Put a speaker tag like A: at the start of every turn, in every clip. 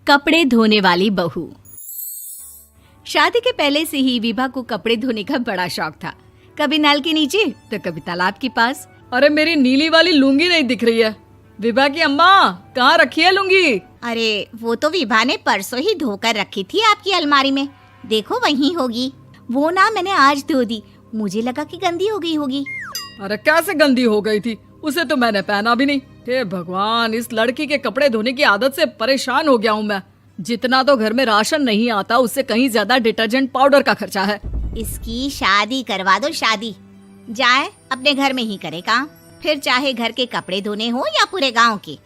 A: कपड़े धोने वाली बहू। शादी के पहले से ही विभा को कपड़े धोने का बड़ा शौक था। कभी नल के नीचे तो कभी तालाब के पास।
B: अरे मेरी नीली वाली लुंगी नहीं दिख रही है। विभा की अम्मा, कहाँ रखी है लुंगी?
C: अरे वो तो विभा ने परसों ही धोकर रखी थी आपकी अलमारी में, देखो वहीं होगी। वो ना मैंने आज धो दी, मुझे लगा कि गंदी हो गई होगी।
B: अरे कैसे गंदी हो गई थी? उसे तो मैंने पहना भी नहीं। हे भगवान, इस लड़की के कपड़े धोने की आदत से परेशान हो गया हूँ मैं। जितना तो घर में राशन नहीं आता, उससे कहीं ज्यादा डिटर्जेंट पाउडर का खर्चा है।
C: इसकी शादी करवा दो, शादी जाए अपने घर में ही करे काम, फिर चाहे घर के कपड़े धोने हो या पूरे गांव के।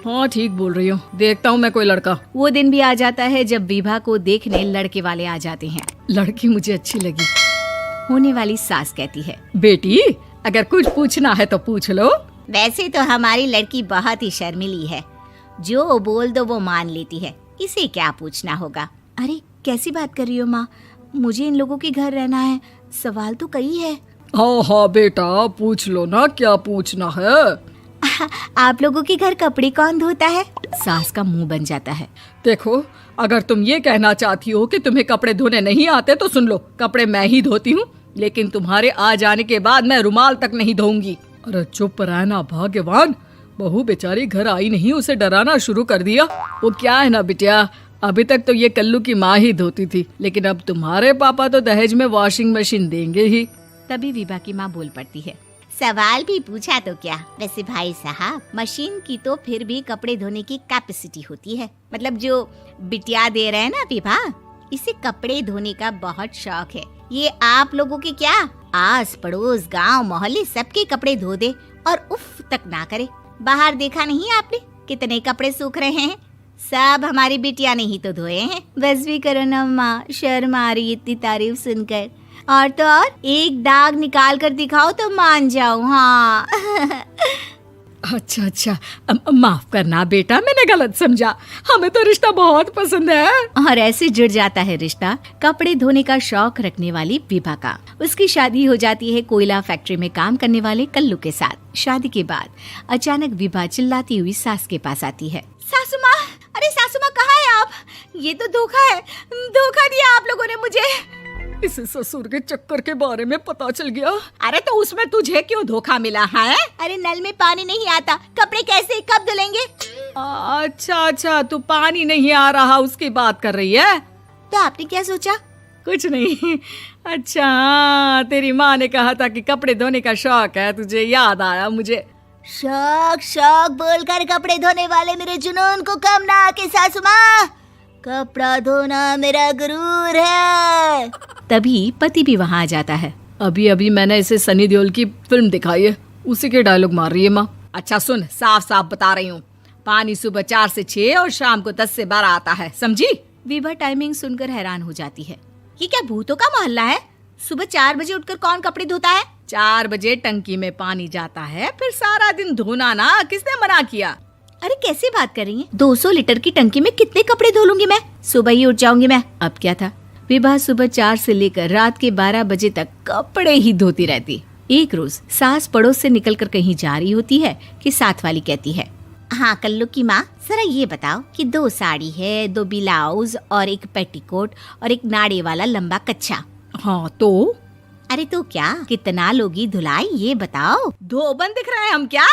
B: हाँ ठीक बोल रही हो, देखता हूँ मैं कोई लड़का।
A: वो दिन भी आ जाता है जब विभा को देखने लड़के वाले आ जाते हैं।
B: लड़की मुझे अच्छी लगी।
A: होने वाली सास कहती है,
B: बेटी अगर कुछ पूछना है तो पूछ लो।
C: वैसे तो हमारी लड़की बहुत ही शर्मीली है, जो बोल दो वो मान लेती है, इसे क्या पूछना होगा।
A: अरे कैसी बात कर रही हो माँ, मुझे इन लोगों के घर रहना है, सवाल तो कई है।
B: हाँ हाँ बेटा, पूछ लो ना, क्या पूछना है।
A: आप लोगों के घर कपड़े कौन धोता है? सास का मुंह बन जाता है।
B: देखो, अगर तुम ये कहना चाहती हो कि तुम्हें कपड़े धोने नहीं आते तो सुन लो, कपड़े मैं ही धोती हूँ, लेकिन तुम्हारे आ जाने के बाद मैं रुमाल तक नहीं धोऊंगी। अरे चुप रहना भाग्यवान, बहू बेचारी घर आई नहीं, उसे डराना शुरू कर दिया। वो क्या है ना बिटिया, अभी तक तो ये कल्लू की माँ ही धोती थी, लेकिन अब तुम्हारे पापा तो दहेज में वॉशिंग मशीन देंगे ही।
A: तभी विभा की माँ बोल पड़ती है,
C: सवाल भी पूछा तो क्या। वैसे भाई साहब, मशीन की तो फिर भी कपड़े धोने की कैपेसिटी होती है। मतलब जो बिटिया दे रहे हैं ना विभा, इसे कपड़े धोने का बहुत शौक है। ये आप लोगों के क्या, आस पड़ोस गांव मोहल्ले सबके कपड़े धो दे और उफ तक ना करे। बाहर देखा नहीं आपने कितने कपड़े सूख रहे हैं? सब हमारी बिटिया ने ही तो धोए हैं।
A: बस भी करो ना माँ, शर्म आ रही इतनी तारीफ सुनकर। और तो और एक दाग निकाल कर दिखाओ तो मान जाऊं। हाँ
B: अच्छा, माफ करना बेटा, मैंने गलत समझा। हमें तो रिश्ता बहुत पसंद है।
A: और ऐसे जुड़ जाता है रिश्ता कपड़े धोने का शौक रखने वाली विभा का। उसकी शादी हो जाती है कोयला फैक्ट्री में काम करने वाले कल्लू के साथ। शादी के बाद अचानक विभा चिल्लाती हुई सास के पास आती है।
C: सासू माँ, अरे सासू माँ कहाँ है आप? ये तो धोखा है, धोखा दिया आप लोगों ने मुझे।
B: इसे ससुर के चक्कर के बारे में पता चल गया।
C: अरे तो उसमें तुझे क्यों धोखा मिला है? अरे नल में पानी नहीं आता, कपड़े कैसे कब धुलेंगे?
B: अच्छा, तू पानी नहीं आ रहा उसकी बात कर रही है।
C: तो आपने क्या सोचा?
B: कुछ नहीं। अच्छा, तेरी माँ ने कहा था कि कपड़े धोने का शौक है तुझे, याद आया मुझे।
C: शौक बोलकर कपड़े धोने वाले मेरे जुनून को कम ना आके सासू माँ, कपड़ा धोना मेरा गुरूर है।
A: तभी पति भी वहाँ आ जाता है।
B: अभी मैंने इसे सनी देओल की फिल्म दिखाई है, उसी के डायलॉग मार रही है माँ। अच्छा सुन, साफ बता रही हूँ, पानी सुबह 4 से 6 और शाम को 10 से 12 आता है, समझी?
A: विभा टाइमिंग सुनकर हैरान हो जाती है।
C: ये क्या भूतों का मोहल्ला है? सुबह 4 बजे उठकर कौन कपड़े धोता है?
B: 4 बजे टंकी में पानी जाता है, फिर सारा दिन धोना ना, किसने मना किया?
A: अरे कैसी बात कर रही हैं? 200 लीटर की टंकी में कितने कपड़े धो लूंगी मैं? सुबह ही उठ जाऊंगी मैं। अब क्या था, विभा सुबह 4 से लेकर रात के 12 बजे तक कपड़े ही धोती रहती। एक रोज सास पड़ोस से निकलकर कहीं जा रही होती है कि साथ वाली कहती है,
C: हाँ कल्लू की माँ, जरा ये बताओ कि 2 साड़ी है, 2 ब्लाउज और एक पेटीकोट और एक नाड़े वाला लंबा कच्छा।
B: हाँ तो?
C: अरे तो क्या, कितना लोगी धुलाई ये बताओ।
B: धोबन दिख रहे हैं हम क्या?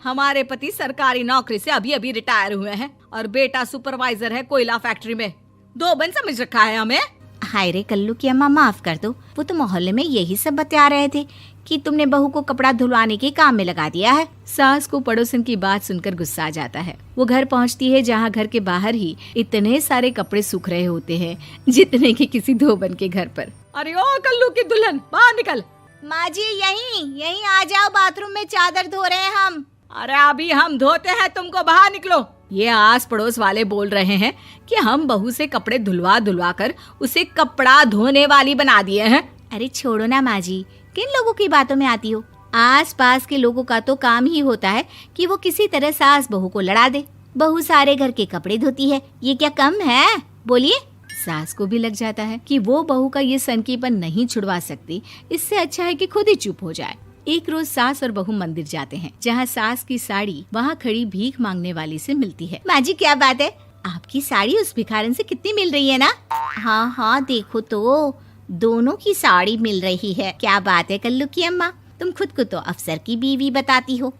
B: हमारे पति सरकारी नौकरी से अभी रिटायर हुए हैं और बेटा सुपरवाइजर है कोयला फैक्ट्री में। धोबन समझ रखा है हमें।
C: हाय रे कल्लू की अम्मा, माफ कर दो, वो तो मोहल्ले में यही सब बता रहे थे कि तुमने बहू को कपड़ा धुलवाने के काम में लगा दिया है।
A: सास को पड़ोसन की बात सुनकर गुस्सा आ जाता है। वो घर पहुंचती है जहां घर के बाहर ही इतने सारे कपड़े सूख रहे होते हैं जितने कि किसी धोबन के घर पर।
B: अरे ओ कल्लू की दुल्हन, बाहर निकल।
C: माँ जी यहीं आ जाओ, बाथरूम में चादर धो रहे हैं हम।
B: अरे अभी हम धोते हैं, तुमको बाहर निकलो। ये आस पड़ोस वाले बोल रहे हैं कि हम बहू से कपड़े धुलवा कर उसे कपड़ा धोने वाली बना दिए हैं।
C: अरे छोड़ो ना माँ जी, किन लोगों की बातों में आती हो? आस पास के लोगों का तो काम ही होता है कि वो किसी तरह सास बहू को लड़ा दे। बहू सारे घर के कपड़े धोती है, ये क्या कम है? बोलिए।
A: सास को भी लग जाता है कि वो बहू का ये सनकीपन नहीं छुड़वा सकती, इससे अच्छा है कि खुद ही चुप हो जाए। एक रोज सास और बहू मंदिर जाते हैं, जहाँ सास की साड़ी वहाँ खड़ी भीख मांगने वाली से मिलती है।
C: माँ जी क्या बात है, आपकी साड़ी उस भिखारन से कितनी मिल रही है ना? हाँ हाँ देखो तो, दोनों की साड़ी मिल रही है। क्या बात है कल्लू की अम्मा, तुम खुद को तो अफसर की बीवी बताती हो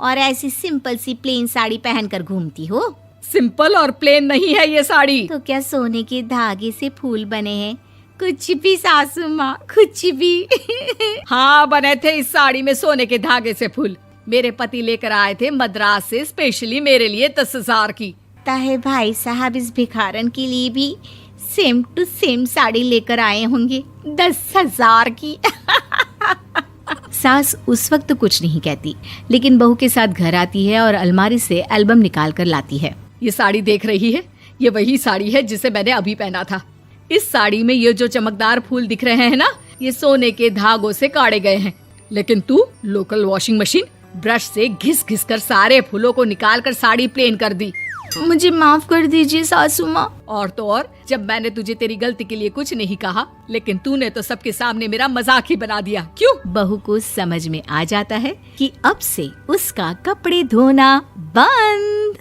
C: और ऐसी सिंपल सी प्लेन साड़ी पहनकर घूमती हो।
B: सिंपल और प्लेन नहीं है ये साड़ी।
C: तो क्या सोने के धागे से फूल बने हैं? कुछ भी सासू माँ, कुछ भी।
B: हाँ बने थे इस साड़ी में सोने के धागे से फूल। मेरे पति लेकर आए थे मद्रास से स्पेशली मेरे लिए 10,000 की।
C: ताहे भाई साहब इस भिखारन के लिए भी सेम टू सेम साड़ी लेकर आए होंगे 10,000 की।
A: सास उस वक्त तो कुछ नहीं कहती, लेकिन बहू के साथ घर आती है और अलमारी से एल्बम निकाल कर लाती है।
B: ये साड़ी देख रही है, ये वही साड़ी है जिसे मैंने अभी पहना था। इस साड़ी में ये जो चमकदार फूल दिख रहे हैं ना, ये सोने के धागों से काढ़े गए हैं। लेकिन तू लोकल वॉशिंग मशीन ब्रश से घिस घिस कर सारे फूलों को निकाल कर साड़ी प्लेन कर दी।
A: मुझे माफ कर दीजिए सासू माँ।
B: और तो और, जब मैंने तुझे तेरी गलती के लिए कुछ नहीं कहा, लेकिन तूने तो सबके सामने मेरा मजाक ही बना दिया। क्यों?
A: बहू को समझ में आ जाता है कि अब से उसका कपड़े धोना बंद।